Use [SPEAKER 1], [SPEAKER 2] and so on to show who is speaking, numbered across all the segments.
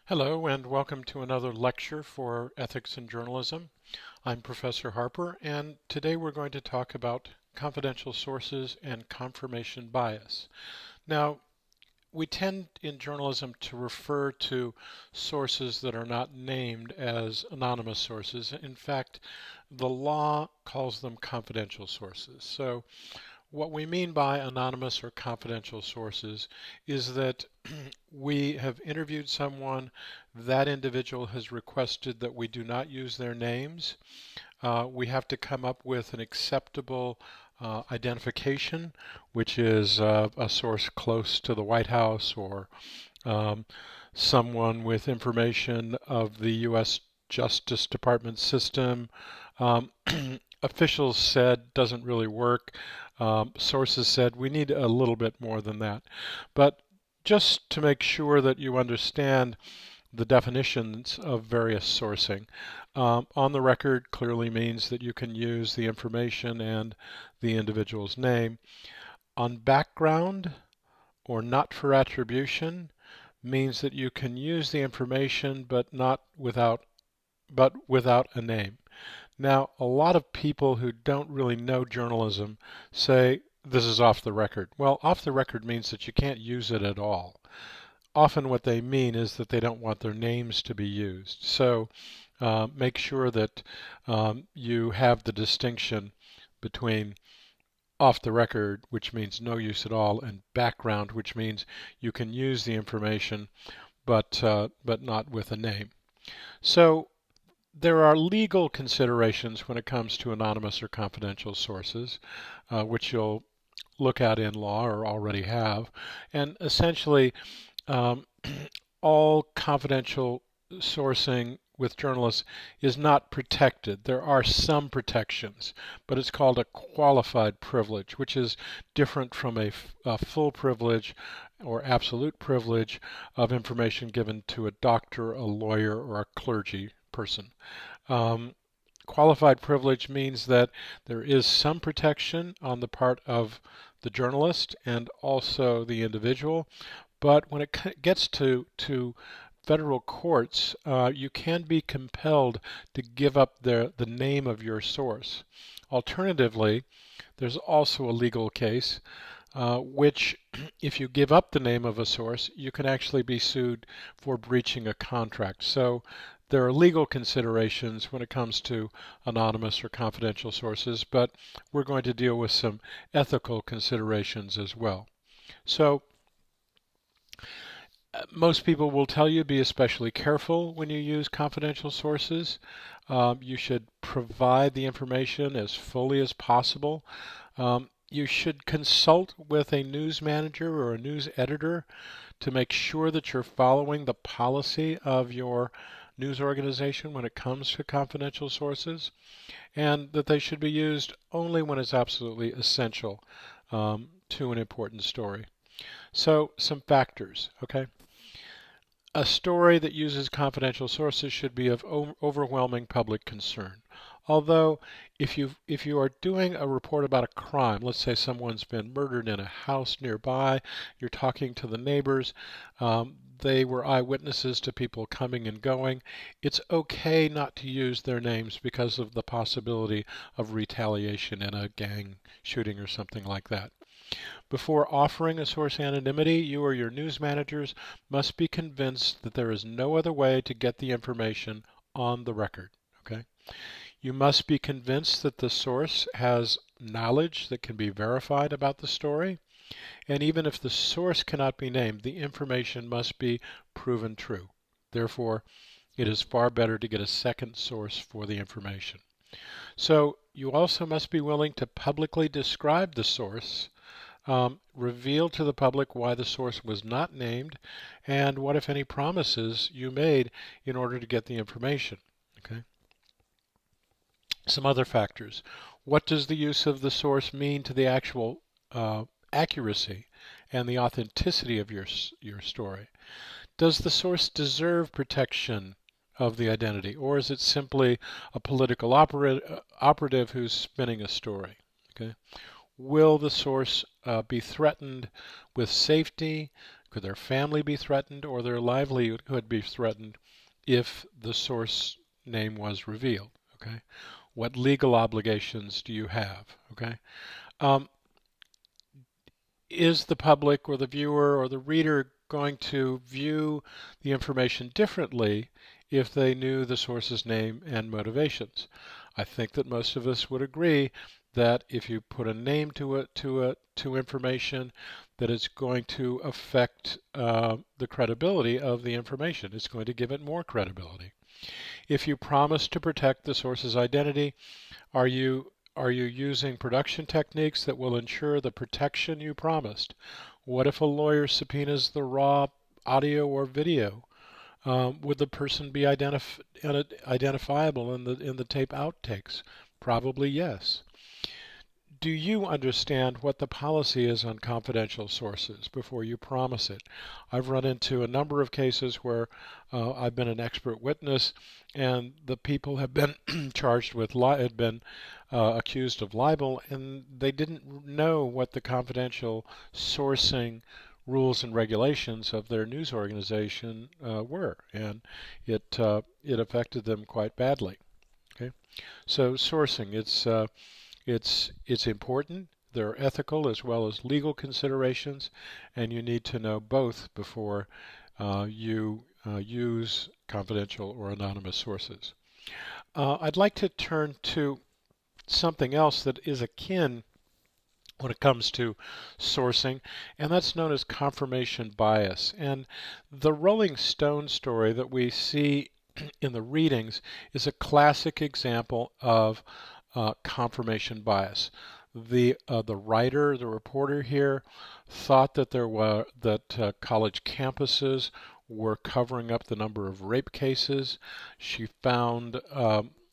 [SPEAKER 1] Hello and welcome to another lecture for Ethics in Journalism. I'm Professor Harper, and today we're going to talk about confidential sources and confirmation bias. Now, we tend in journalism to refer to sources that are not named as anonymous sources. In fact, the law calls them confidential sources. So what we mean by anonymous or confidential sources is that we have interviewed someone, that individual has requested that we do not use their names. We have to come up with an acceptable identification, which is a source close to the White House or um, someone with information of the U.S. Justice Department system. Um, Officials said doesn't really work. Sources said we need a little bit more than that. But just to make sure that you understand the definitions of various sourcing, on the record clearly means that you can use the information and the individual's name. On background or not for attribution means that you can use the information but without a name. Now, a lot of people who don't really know journalism say this is off the record. Well, off the record means that you can't use it at all. Often what they mean is that they don't want their names to be used. So make sure that you have the distinction between off the record, which means no use at all, and background, which means you can use the information but not with a name. So there are legal considerations when it comes to anonymous or confidential sources, which you'll look at in law or already have. And essentially, um, all confidential sourcing with journalists is not protected. There are some protections, but it's called a qualified privilege, which is different from a full privilege or absolute privilege of information given to a doctor, a lawyer, or a clergy person. Um, Qualified privilege means that there is some protection on the part of the journalist and also the individual, but when it gets to federal courts, you can be compelled to give up the name of your source. Alternatively, there's also a legal case which, if you give up the name of a source, you can actually be sued for breaching a contract. So there are legal considerations when it comes to anonymous or confidential sources, but we're going to deal with some ethical considerations as well. So most people will tell you be especially careful when you use confidential sources. You should provide the information as fully as possible. You should consult with a news manager or a news editor to make sure that you're following the policy of your news organization when it comes to confidential sources, and that they should be used only when it's absolutely essential to an important story. So, some factors, okay? A story that uses confidential sources should be of overwhelming public concern. Although, if you are doing a report about a crime, let's say someone's been murdered in a house nearby, you're talking to the neighbors, they were eyewitnesses to people coming and going, it's okay not to use their names because of the possibility of retaliation in a gang shooting or something like that. Before offering a source anonymity, you or your news managers must be convinced that there is no other way to get the information on the record. Okay? You must be convinced that the source has knowledge that can be verified about the story. And even if the source cannot be named, the information must be proven true. Therefore, it is far better to get a second source for the information. So you also must be willing to publicly describe the source, reveal to the public why the source was not named, and what, if any, promises you made in order to get the information. Okay. Some other factors. What does the use of the source mean to the actual accuracy and the authenticity of your story? Does the source deserve protection of the identity, or is it simply a political operative who's spinning a story? Okay. Will the source be threatened with safety, Could their family be threatened or their livelihood be threatened if the source name was revealed? Okay. What legal obligations do you have? Okay. Um, is the public or the viewer or the reader going to view the information differently if they knew the source's name and motivations? I think that most of us would agree that if you put a name to information, that it's going to affect the credibility of the information. It's going to give it more credibility. If you promise to protect the source's identity, are you using production techniques that will ensure the protection you promised? What if a lawyer subpoenas the raw audio or video? Would the person be identifiable in the tape outtakes? Probably yes. Do you understand what the policy is on confidential sources before you promise it? I've run into a number of cases where I've been an expert witness and the people have been charged with had been accused of libel, and they didn't know what the confidential sourcing rules and regulations of their news organization were, and it affected them quite badly. Okay, so sourcing, it's important. There are ethical as well as legal considerations, and you need to know both before you use confidential or anonymous sources. I'd like to turn to something else that is akin when it comes to sourcing, and that's known as confirmation bias. And the Rolling Stone story that we see in the readings is a classic example of confirmation bias. The writer, the reporter here, thought that college campuses were covering up the number of rape cases. She found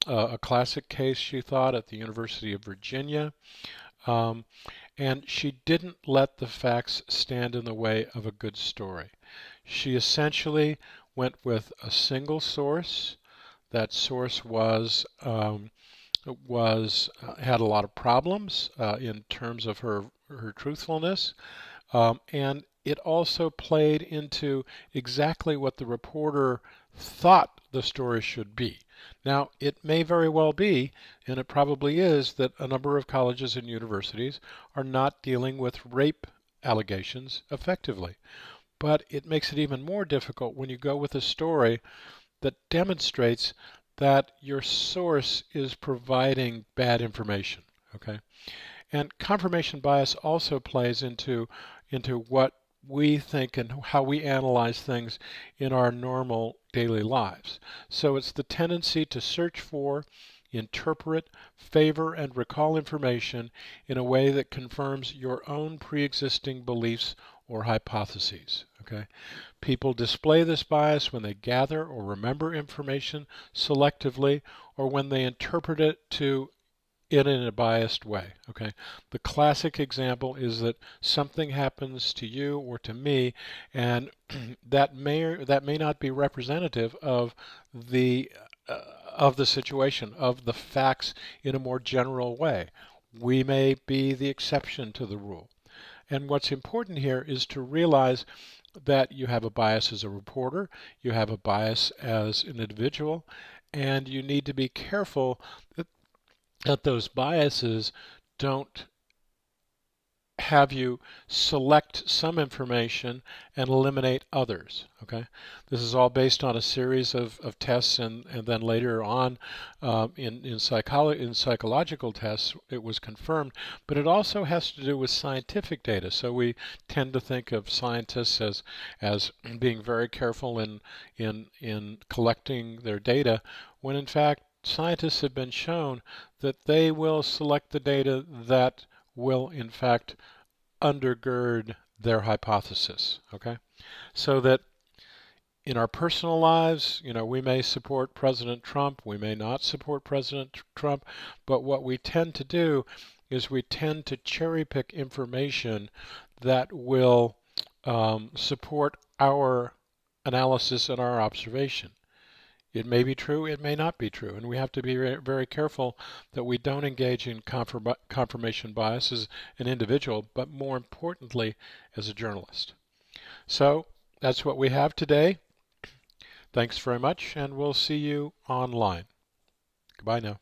[SPEAKER 1] a classic case, she thought, at the University of Virginia. Um, and she didn't let the facts stand in the way of a good story. She essentially went with a single source. That source had a lot of problems in terms of her truthfulness, and it also played into exactly what the reporter thought the story should be. Now, it may very well be, and it probably is, that a number of colleges and universities are not dealing with rape allegations effectively. But it makes it even more difficult when you go with a story that demonstrates that your source is providing bad information. Okay, and confirmation bias also plays into what we think and how we analyze things in our normal daily lives. So it's the tendency to search for, interpret, favor, and recall information in a way that confirms your own pre-existing beliefs or hypotheses. Okay? People display this bias when they gather or remember information selectively or when they interpret it in a biased way. Okay, the classic example is that something happens to you or to me, and that may not be representative of the situation, of the facts in a more general way. We may be the exception to the rule. And what's important here is to realize that you have a bias as a reporter, you have a bias as an individual, and you need to be careful that those biases don't have you select some information and eliminate others. Okay, this is all based on a series of tests, and then later on in psychological tests it was confirmed. But it also has to do with scientific data. So we tend to think of scientists as being very careful in collecting their data, when in fact scientists have been shown that they will select the data that will in fact undergird their hypothesis. Okay, so that in our personal lives, we may support President Trump, we may not support President Trump, but what we tend to do is we tend to cherry pick information that will support our analysis and our observation. It may be true, it may not be true, and we have to be very careful that we don't engage in confirmation bias as an individual, but more importantly, as a journalist. So that's what we have today. Thanks very much, and we'll see you online. Goodbye now.